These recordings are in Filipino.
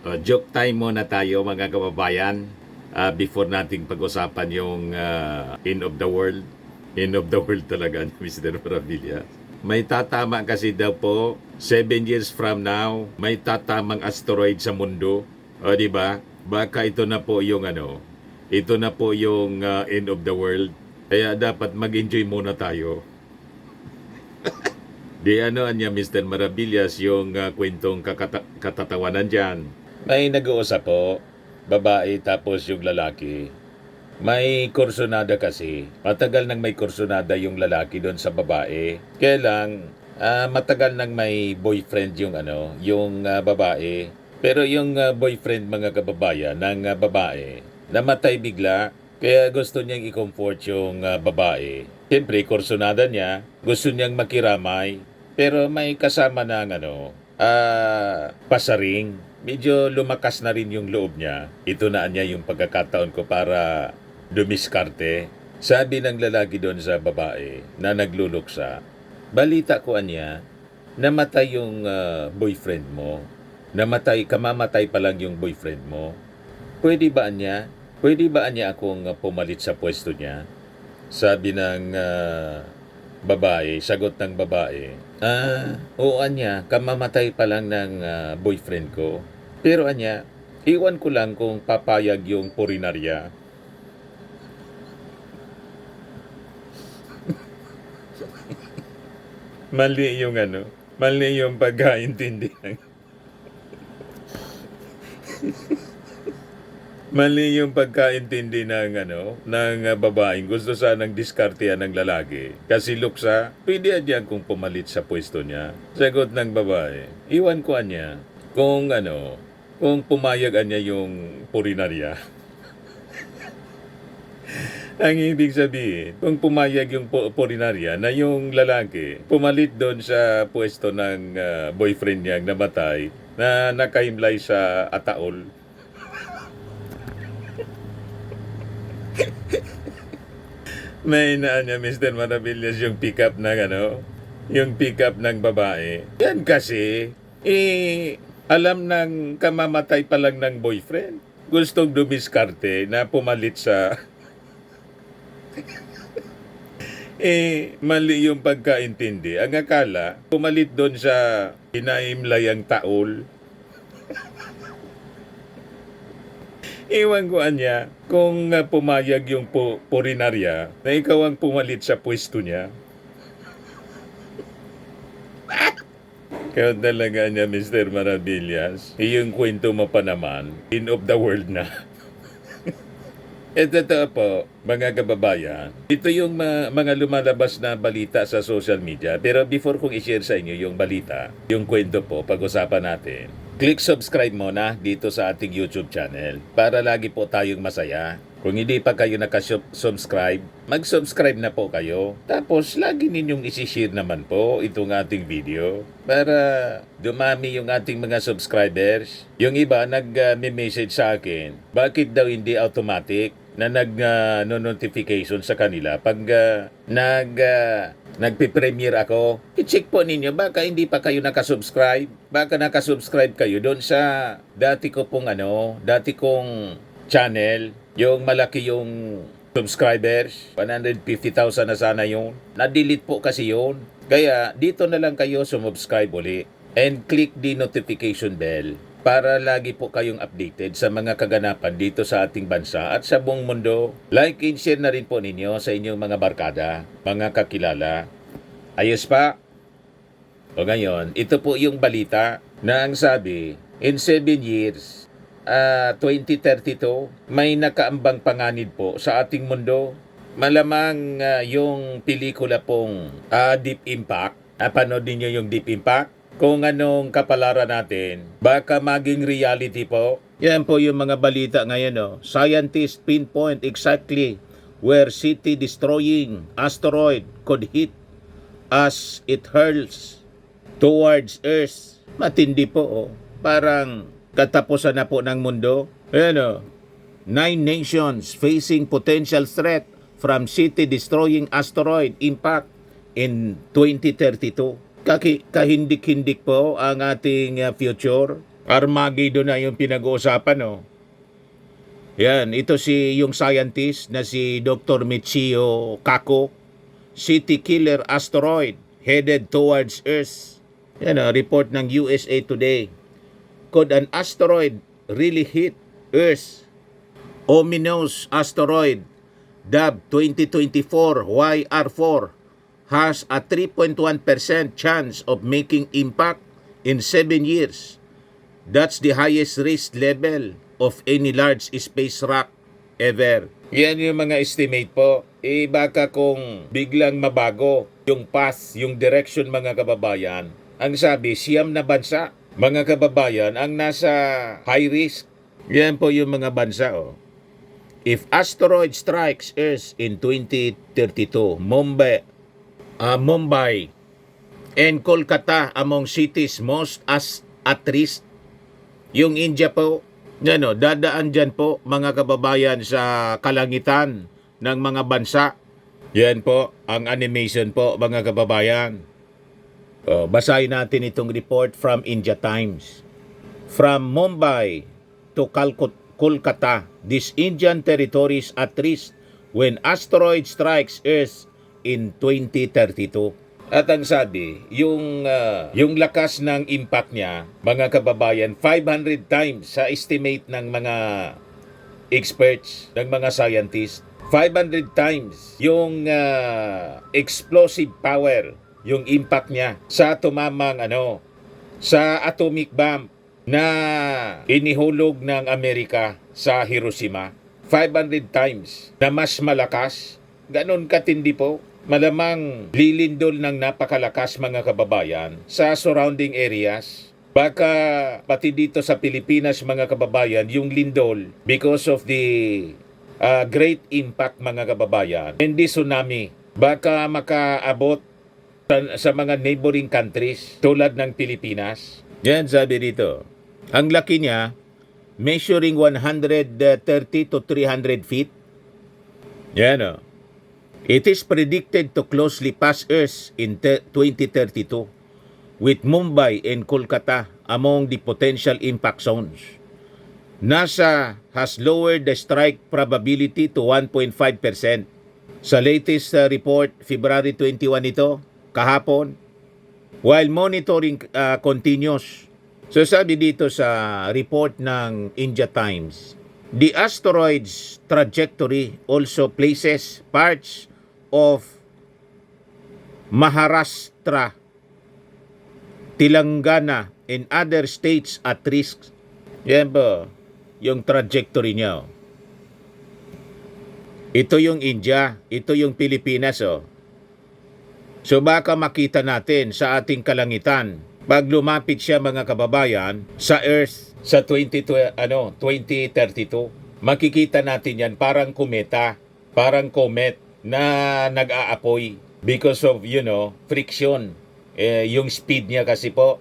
Joke time muna tayo mga kababayan before nating pag-usapan yung end of the world. End of the world talaga ni Mr. Maravilla. May tatama kasi daw po 7 years from now, may tatamang asteroid sa mundo. O di ba? Baka ito na po yung ito na po yung end of the world. Kaya dapat mag-enjoy muna tayo. Di niya Mr. Maravillas yung kwentong katatawanan dyan. May nag-uusap po, babae tapos yung lalaki. May kursonada kasi. Matagal nang may kursonada yung lalaki doon sa babae. Kaya lang, matagal nang may boyfriend yung babae. Pero yung boyfriend mga kababayan ng babae, namatay bigla. Kaya gusto niyang i-comfort yung babae. Siyempre, kursonada niya, gusto niyang makiramay. Pero may kasama ng pasaring. Medyo lumakas na rin yung loob niya. Ito na niya yung pagkakataon ko para dumiskarte. Sabi ng lalaki doon sa babae na nagluluksa, balita ko niya, namatay yung boyfriend mo. Kamamatay pa lang yung boyfriend mo. Pwede ba niya? Pwede ba niya akong pumalit sa pwesto niya? Sabi ng babae, sagot ng babae, oo anya, kamamatay pa lang ng boyfriend ko. Pero anya, iwan ko lang kung papayag yung purinarya. Mali yung pagkaintindi ng Mali yung pagkaintindi ng babaeng gusto sanang diskartehan ng lalaki. Kasi luksa, pwede niya kung pumalit sa pwesto niya. Sagot ng babae, iwan ko niya kung pumayag niya yung purinarya. Ang ibig sabihin, kung pumayag yung purinarya na yung lalaki, pumalit doon sa pwesto ng boyfriend niya namatay na nakahimlay sa ataol. May niya Mr. Maravillas yung pick-up ng babae. Yan kasi, alam ng kamamatay pa lang ng boyfriend. Gustong dumiskarte na pumalit sa... mali yung pagkaintindi. Ang akala, pumalit doon sa inaimlayang taol. Iwan ko niya kung pumayag yung purinarya na ikaw ang pumalit sa pwesto niya. Kaya talaga niya, Mr. Maravillas, yung kwento mo pa naman, end of the world na. Totoo po, mga kababayan, ito yung mga lumalabas na balita sa social media. Pero before kong i-share sa inyo yung balita, yung kwento po, pag-usapan natin, click subscribe muna dito sa ating YouTube channel para lagi po tayong masaya. Kung hindi pa kayo nakasubscribe, mag-subscribe na po kayo. Tapos lagi ninyong isi-share naman po itong ating video para dumami yung ating mga subscribers. Yung iba nag-message sa akin, bakit daw hindi automatic na nag-notification sa kanila pag nagpe-premiere ako. I-check po ninyo, baka hindi pa kayo nakasubscribe. Baka nakasubscribe kayo doon sa dati kong channel. Yung malaki yung subscribers, 150,000 na sana yun. Na-delete po kasi yun. Kaya dito na lang kayo sumubscribe uli. And click the notification bell para lagi po kayong updated sa mga kaganapan dito sa ating bansa at sa buong mundo. Like and share na rin po ninyo sa inyong mga barkada, mga kakilala. Ayos pa? O ngayon, ito po yung balita na ang sabi, in 7 years, 2032, may nakaambang panganib po sa ating mundo. Malamang yung pelikula pong Deep Impact, napanood niyo yung Deep Impact? Kung anong kapalaran natin, baka maging reality po. Yan po yung mga balita ngayon. Scientists pinpoint exactly where city-destroying asteroid could hit as it hurls towards Earth. Matindi po. Parang katapusan na po ng mundo. Ayan 9 nations facing potential threat from city-destroying asteroid impact in 2032. Kahindik-hindik po ang ating future. Armageddon na yung pinag-uusapan, no? Yan, ito yung scientist na si Dr. Michio Kaku. City killer asteroid headed towards Earth. Yan, report ng USA Today. Could an asteroid really hit Earth? Ominous asteroid dubbed 2024 YR4 has a 3.1% chance of making impact in 7 years. That's the highest risk level of any large space rock ever. Yan yung mga estimate po. Baka kung biglang mabago yung path, yung direction mga kababayan, ang sabi, siyam na bansa, mga kababayan, ang nasa high risk. Yan po yung mga bansa, oh. If asteroid strikes Earth in 2032, Mumbai and Kolkata among cities most at risk. Yung India po, yan, dadaan dyan po mga kababayan sa kalangitan ng mga bansa. Yan po ang animation po mga kababayan. Basahin natin itong report from India Times. From Mumbai to Kolkata, these Indian territories at risk when asteroid strikes Earth in 2032. At ang sabi, yung lakas ng impact niya, mga kababayan, 500 times sa estimate ng mga experts, ng mga scientists. 500 times yung explosive power, yung impact niya sa tumamang sa atomic bomb na inihulog ng Amerika sa Hiroshima. 500 times na mas malakas. Ganon katindi po. Malamang lilindol ng napakalakas mga kababayan sa surrounding areas. Baka pati dito sa Pilipinas mga kababayan, yung lindol because of the great impact mga kababayan, hindi tsunami. Baka makaabot sa mga neighboring countries tulad ng Pilipinas. Yan sabi dito. Ang laki niya, measuring 130 to 300 feet. Yan o. It is predicted to closely pass Earth in 2032, with Mumbai and Kolkata among the potential impact zones. NASA has lowered the strike probability to 1.5%. Sa latest report, February 21 ito, kahapon, while monitoring continues. So sabi dito sa report ng India Times, the asteroid's trajectory also places parts of Maharashtra, Telangana, and other states at risk. Yan po, yung trajectory niya. Ito yung India, ito yung Pilipinas. So baka makita natin sa ating kalangitan, pag lumapit siya mga kababayan sa Earth sa 2032, makikita natin yan parang kometa, parang comet na nag-aapoy because of, friction. Yung speed niya kasi po.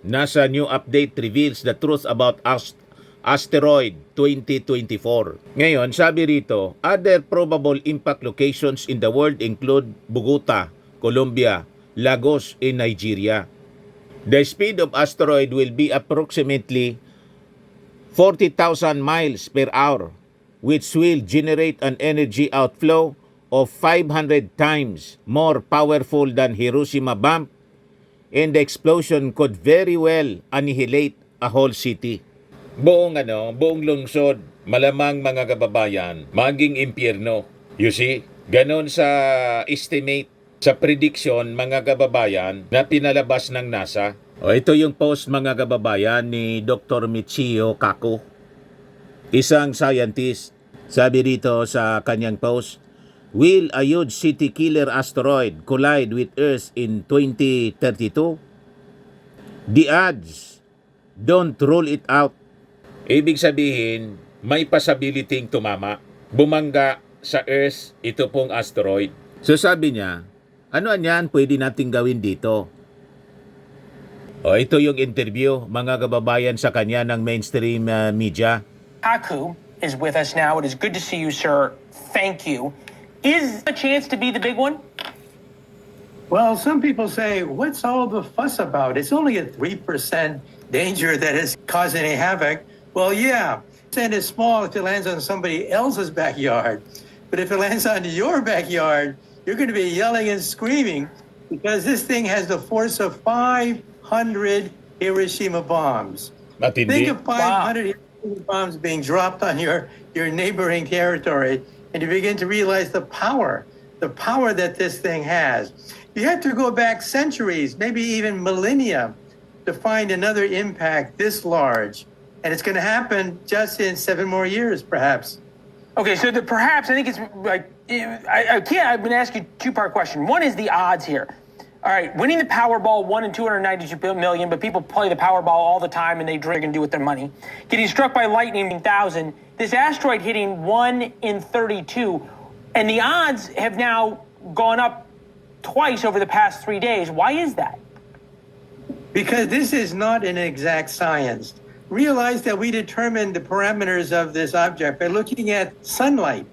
NASA new update reveals the truth about asteroid 2024. Ngayon, sabi rito, other probable impact locations in the world include Bogota, Colombia, Lagos, and Nigeria. The speed of asteroid will be approximately 40,000 miles per hour, which will generate an energy outflow of 500 times more powerful than Hiroshima bomb, and the explosion could very well annihilate a whole city. Buong lungsod, malamang mga kababayan, maging impyerno. You see? Ganon sa estimate, sa prediction mga kababayan na pinalabas ng NASA. Ito yung post mga kababayan ni Dr. Michio Kaku, isang scientist. Sabi rito sa kanyang post, will a huge city killer asteroid collide with Earth in 2032? The odds, don't rule it out. Ibig sabihin, may possibility tumama, bumangga sa Earth ito pong asteroid. So sabi niya, ano yan pwede nating gawin dito? Ito yung interview mga kababayan sa kanya ng mainstream media. Kaku is with us now. It is good to see you, sir. Thank you. Is a chance to be the big one? Well, some people say, what's all the fuss about? It's only a 3% danger that is causing any havoc? Well, yeah. And it's small if it lands on somebody else's backyard. But if it lands on your backyard, you're going to be yelling and screaming because this thing has the force of 500 Hiroshima bombs. Matindi. Think of 500 Hiroshima bombs being dropped on your neighboring territory, and you begin to realize the power that this thing has. You have to go back centuries, maybe even millennia, to find another impact this large. And it's going to happen just in 7 more years, perhaps. Okay, so perhaps, I think it's like, I'm going to ask you a two-part question. One is the odds here. All right, winning the Powerball, 1 in 292 million, but people play the Powerball all the time and they drink and do with their money. Getting struck by lightning, 1,000. This asteroid hitting 1 in 32. And the odds have now gone up twice over the past 3 days. Why is that? Because this is not an exact science. Realize that we determine the parameters of this object by looking at sunlight.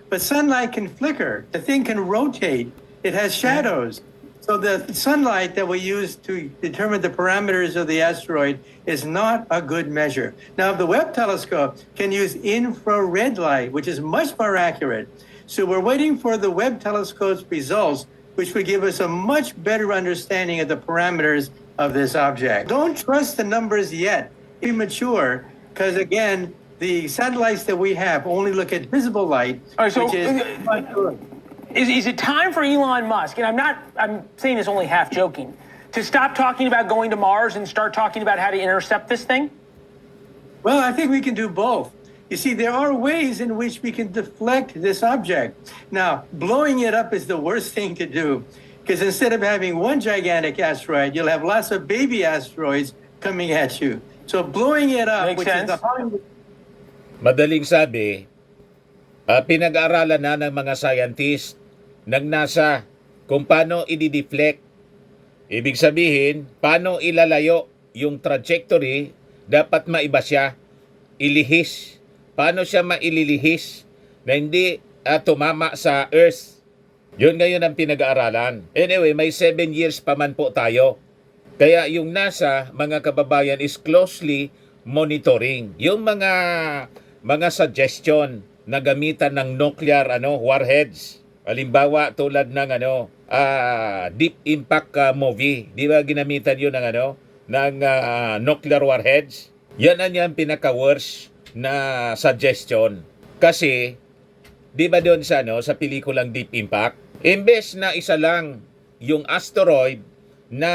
But sunlight can flicker. The thing can rotate. It has shadows. So the sunlight that we use to determine the parameters of the asteroid is not a good measure. Now, the Webb telescope can use infrared light, which is much more accurate. So we're waiting for the Webb telescope's results, which would give us a much better understanding of the parameters of this object. Don't trust the numbers yet. Be mature, because again, the satellites that we have only look at visible light, All right, so which is not good. Is it time for Elon Musk, and I'm saying this only half joking, to stop talking about going to Mars and start talking about how to intercept this thing? Well, I think we can do both. You see, there are ways in which we can deflect this object. Now, blowing it up is the worst thing to do, because instead of having one gigantic asteroid, you'll have lots of baby asteroids coming at you. So blowing it up, Makes which sense. is the Hollywood. Madaling sabi, pinag-aaralan na ng mga scientist ng NASA kung paano i-deflect. Ibig sabihin, paano ilalayo yung trajectory, dapat maiba siya, ilihis. Paano siya maililihis na hindi tumama sa Earth. Yun ngayon ang pinag-aaralan. Anyway, may 7 years pa man po tayo. Kaya yung NASA, mga kababayan, is closely monitoring. Yung mga suggestion na gamitan ng nuclear warheads. Halimbawa tulad ng Deep Impact movie. Di ba ginamitan yun ng nuclear warheads? Yan ang yung pinaka-worst na suggestion. Kasi di ba doon sa pelikulang Deep Impact, imbes na isa lang yung asteroid na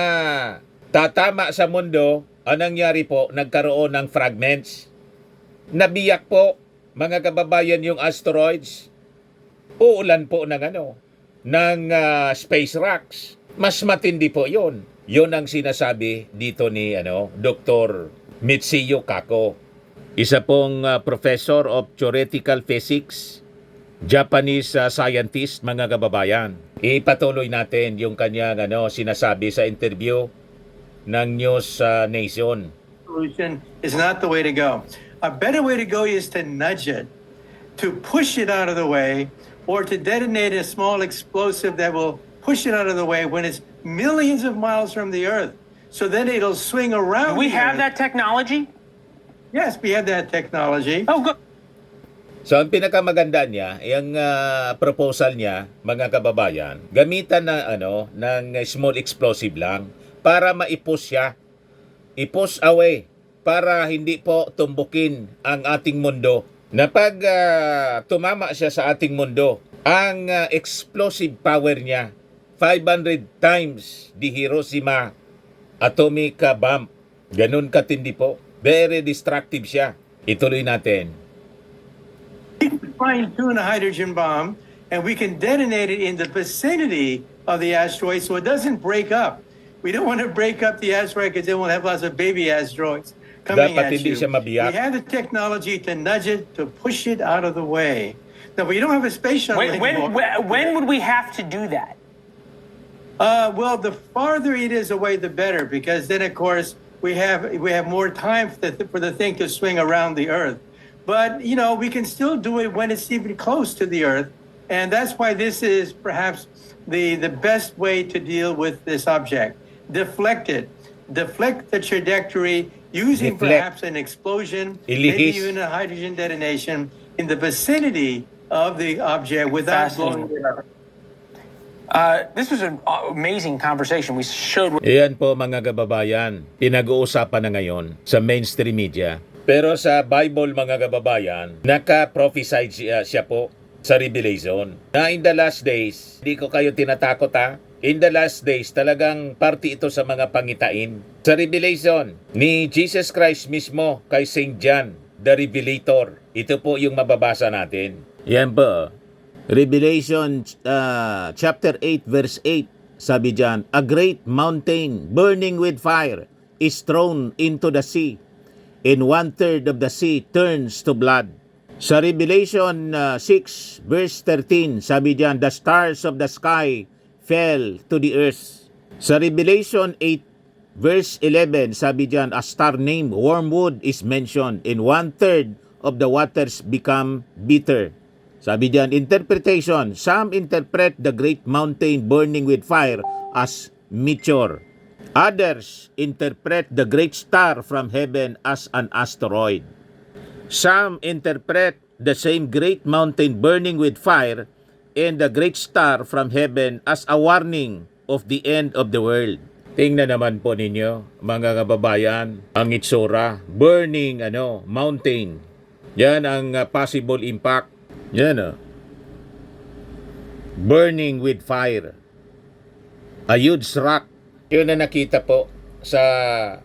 tatama sa mundo, ang nangyari po, nagkaroon ng fragments. Nabiyak po, mga kababayan, yung asteroids. Uulan po ng space rocks. Mas matindi po yun. Yun ang sinasabi dito ni Dr. Mitsuyo Kako. Isa pong professor of theoretical physics, Japanese scientist, mga kababayan. Ipatuloy natin yung kanyang sinasabi sa interview ng News Nation. Solution is not the way to go. A better way to go is to nudge it, to push it out of the way, or to detonate a small explosive that will push it out of the way when it's millions of miles from the Earth. So then it'll swing around. Do we the have Earth. that technology? Yes, we have that technology. Oh, good. So ang pinakamaganda niya, yung proposal niya, mga kababayan, gamitan ng small explosive lang para ma-push siya. I-push away para hindi po tumbukin ang ating mundo. Na pag tumama siya sa ating mundo, ang explosive power niya 500 times the Hiroshima atomic bomb. Ganun katindi po. Very destructive siya. Ituloy natin. Fine-tune a hydrogen bomb, and we can detonate it in the vicinity of the asteroid so it doesn't break up. We don't want to break up the asteroid because then we'll have lots of baby asteroids coming Dapat at hindi you. siya mabiyak. We have the technology to nudge it, to push it out of the way. Now, we don't have a space shuttle anymore. When would we have to do that? Well, the farther it is away, the better, because then, of course, we have more time for the thing to swing around the Earth. But, we can still do it when it's even close to the Earth. And that's why this is perhaps the best way to deal with this object. Deflect it. Deflect the trajectory using Deflect. perhaps an explosion, maybe Ilihis. even a hydrogen detonation in the vicinity of the object without blowing Fascinating. it up. This was an amazing conversation. We showed Iyan po mga kababayan, pinag-uusapan na ngayon sa mainstream media. Pero sa Bible mga kababayan, naka-prophesy siya po sa Revelation na in the last days, hindi ko kayo tinatakot ha, in the last days talagang party ito sa mga pangitain. Sa Revelation ni Jesus Christ mismo kay Saint John, the Revelator. Ito po yung mababasa natin. Yan po. Revelation chapter 8 verse 8. Sabi diyan, a great mountain burning with fire is thrown into the sea, and 1/3 of the sea turns to blood. Sa Revelation 6 verse 13, sabi diyan, the stars of the sky fell to the earth. Sa Revelation 8 verse 11, sabi diyan, a star named Wormwood is mentioned, and 1/3 of the waters become bitter. Sabi diyan, interpretation, some interpret the great mountain burning with fire as meteor. Others interpret the great star from heaven as an asteroid. Some interpret the same great mountain burning with fire and the great star from heaven as a warning of the end of the world. Tingnan naman po ninyo, mga kababayan, ang itsura, burning mountain. Yan ang possible impact. Yan burning with fire. A huge rock. Yun na nakita po sa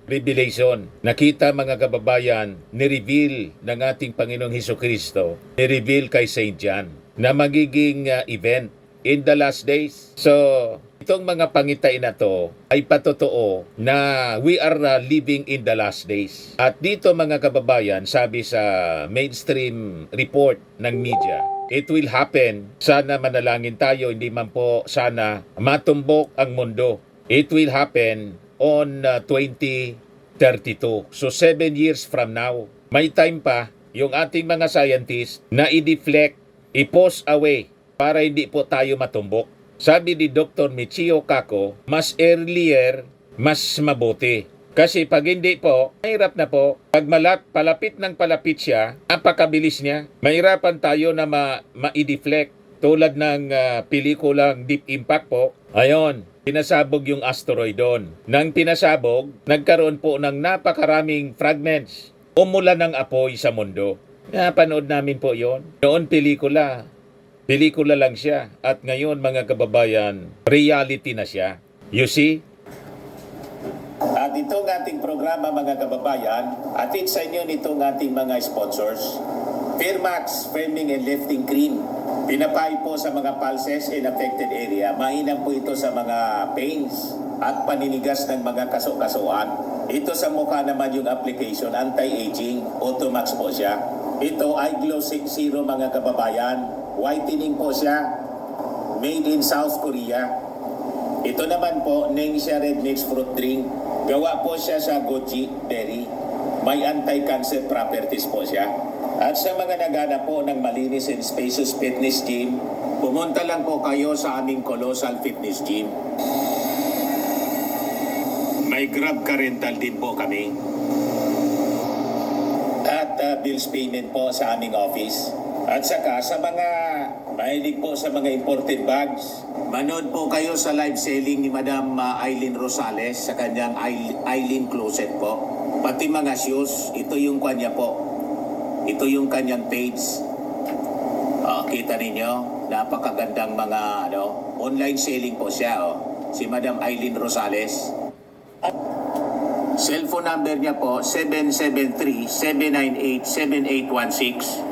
Revelation. Nakita mga kababayan, ni-reveal ng ating Panginoong Hesukristo, ni-reveal kay Saint John na magiging event in the last days. So, itong mga pangitain na to ay patotoo na we are living in the last days. At dito mga kababayan, sabi sa mainstream report ng media, it will happen. Sana manalangin tayo, hindi man po sana matumbok ang mundo. It will happen on 2032. So 7 years from now. May time pa yung ating mga scientists na i-deflect, i-pause away para hindi po tayo matumbok. Sabi ni Dr. Michio Kaku, mas earlier, mas mabuti. Kasi pag hindi po, mahirap na po. Pag palapit ng palapit siya, napakabilis niya. Mahirapan tayo na ma-deflect. Tulad ng pelikulang Deep Impact po. Ayon, pinasabog yung asteroid doon. Nang pinasabog, nagkaroon po ng napakaraming fragments. Umulan ng apoy sa mundo. Napanood namin po yon. Noon pelikula. Pelikula lang siya. At ngayon mga kababayan, reality na siya. You see? At itong ating programa mga kababayan, atid sa inyo nitong ating mga sponsors. Firmax, Firming and Lifting Cream. Pinapay po sa mga pulses in affected area. Mainam po ito sa mga pains at paninigas ng mga kaso-kasuan. Ito sa mukha naman yung application, anti-aging, Automax po siya. Ito ay Glow Zero mga kababayan. Whitening po siya. Made in South Korea. Ito naman po, Ningxia Red Mix Fruit Drink. Gawa po siya sa goji berry. May anti-cancer properties po siya. At sa mga naghanap po ng malinis and spacious fitness gym, pumunta lang po kayo sa aming Colossal Fitness Gym. May Grab car rental din po kami. At bills payment po sa aming office. At saka sa mga mahilig po sa mga imported bags, manood po kayo sa live selling ni Madam Aileen Rosales sa kanyang Aileen Closet po. Pati mga shoes, ito yung kanya po. Ito yung kanyang page. Kita ninyo, napakagandang mga online selling po siya. Si Madam Aileen Rosales. Cellphone number niya po, 773-798-7816.